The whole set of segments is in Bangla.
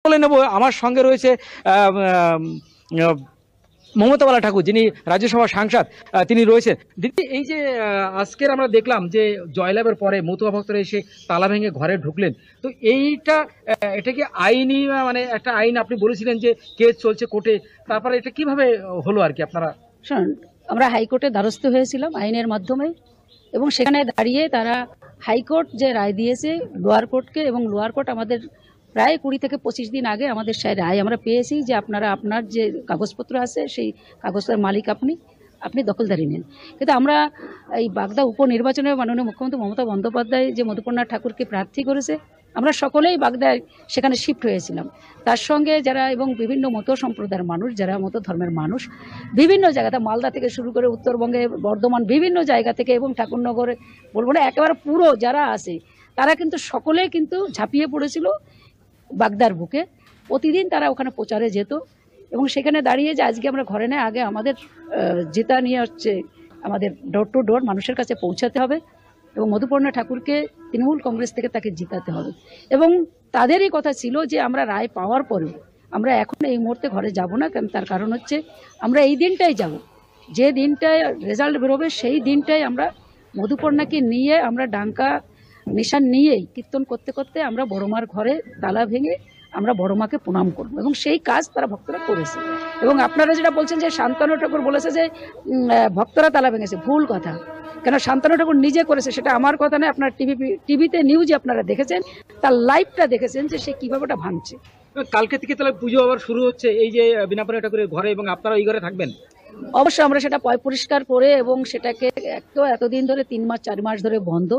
সকলে নেব। আমার সঙ্গে রয়েছে মমতা বালা ঠাকুর, যিনি রাজ্যসভার সাংসদ, তিনি রয়েছেন। দিদি, এই যে আজকের আমরা দেখলাম যে জয়লাভের পরে মতুয়া ভক্তরা এসে তালা ভেঙে ঘরে ঢুকলেন, তো এটা কি আইনি, মানে একটা আইন আপনি বলেছিলেন যে কেস চলছে কোর্টে, তারপরে এটা কিভাবে হলো আর কি? আপনারা শোন, আমরা হাইকোর্টে দ্বারস্থ হয়েছিলাম আইনের মাধ্যমে, এবং সেখানে দাঁড়িয়ে তারা হাইকোর্ট যে রায় দিয়েছে লোয়ার কোর্টকে, এবং লোয়ার কোর্ট আমাদের প্রায় 20 থেকে 25 দিন আগে আমাদের সেই রায় আমরা পেয়েছি যে আপনারা আপনার যে কাগজপত্র আছে সেই কাগজের মালিক আপনি দখলদারি নেন। কিন্তু আমরা এই বাগদা উপনির্বাচনে মাননীয় মুখ্যমন্ত্রী মমতা বন্দ্যোপাধ্যায় যে মধুপর্ণা ঠাকুরকে প্রার্থী করেছে, আমরা সকলেই বাগদায় সেখানে শিফট হয়েছিলাম। তার সঙ্গে যারা এবং বিভিন্ন মত সম্প্রদায়ের মানুষ, যারা মত ধর্মের মানুষ, বিভিন্ন জায়গাতে মালদা থেকে শুরু করে উত্তরবঙ্গে বর্ধমান বিভিন্ন জায়গা থেকে, এবং ঠাকুরনগরে বলবো না, একেবারে পুরো যারা আছে তারা কিন্তু সকলেই কিন্তু ঝাঁপিয়ে পড়েছিল বাগদার বুকে। প্রতিদিন তারা ওখানে প্রচারে যেত, এবং সেখানে দাঁড়িয়ে যে আজকে আমরা ঘরে নেই, আগে আমাদের জেতা নিয়ে হচ্ছে আমাদের ডোর টু ডোর মানুষের কাছে পৌঁছাতে হবে, এবং মধুপর্ণা ঠাকুরকে তৃণমূল কংগ্রেস থেকে তাকে জিতাতে হবে। এবং তাদেরই কথা ছিল যে আমরা রায় পাওয়ার পরেও আমরা এখন এই মুহূর্তে ঘরে যাব না, তার কারণ হচ্ছে আমরা এই দিনটাই যাব, যে দিনটায় রেজাল্ট বেরোবে সেই দিনটাই আমরা মধুপর্ণাকে নিয়ে আমরা ডাঙ্কা নিশান নিয়েই কীর্তন করতে করতে আমরা বড়মার ঘরে তালা ভেঙে আমরা বড়মাকে প্রণাম করব, এবং সেই কাজ তারা ভক্তরা করেছে। এবং আপনারা যেটা বলছেন যে শান্তনু ঠাকুর বলেছে যে ভক্তরা তালা ভেঙেছে, ভুল কথা। কেন শান্তনু ঠাকুর নিজে করেছে, সেটা আমার কথা নয়। আপনার টিভিতে নিউজে আপনারা দেখেছেন, তার লাইভটা দেখেছেন যে সে কিভাবে ওটা ভাঙছে। কালকে থেকে তাহলে পুজো আবার শুরু হচ্ছে এই যে বিনাপানি ঠাকুরের ঘরে, এবং আপনারা এই ঘরে থাকবেন? অবশ্যই আমরা সেটা পরিষ্কার করে, এবং সেটাকে এতদিন ধরে 3 মাস 4 মাস ধরে বন্ধ,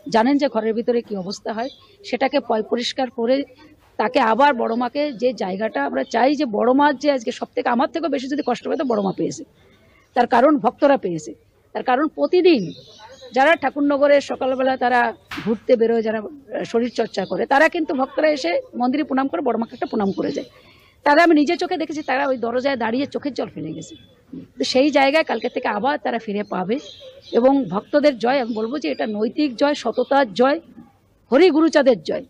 জানেন যে ঘরের ভিতরে কি অবস্থা হয়, সেটাকে পরিষ্কার করে তাকে আবার বড়মাকে যে জায়গাটা আমরা চাই, যে বড়মা যে আজকে সব থেকে আমার থেকেও বেশি যদি কষ্ট পেত বড়মা পেয়েছে, তার কারণ ভক্তরা পেয়েছে। তার কারণ প্রতিদিন যারা ঠাকুরনগরে সকালবেলা তারা ঘুরতে বেরোয়, যারা শরীর চর্চা করে, তারা কিন্তু ভক্তরা এসে মন্দিরে প্রণাম করে বড়মাকে একটা প্রণাম করে যায়। তারা আমি নিজে চোখে দেখেছি, তারা ওই দরজায় দাঁড়িয়ে চোখের জল ফেলে গেছে। তো সেই জায়গায় কালকে থেকে আবার তারা ফিরে পাবে, এবং ভক্তদের জয়, আমি বলবো যে এটা নৈতিক জয়, সততার জয়, হরি গুরুচাঁদের জয়।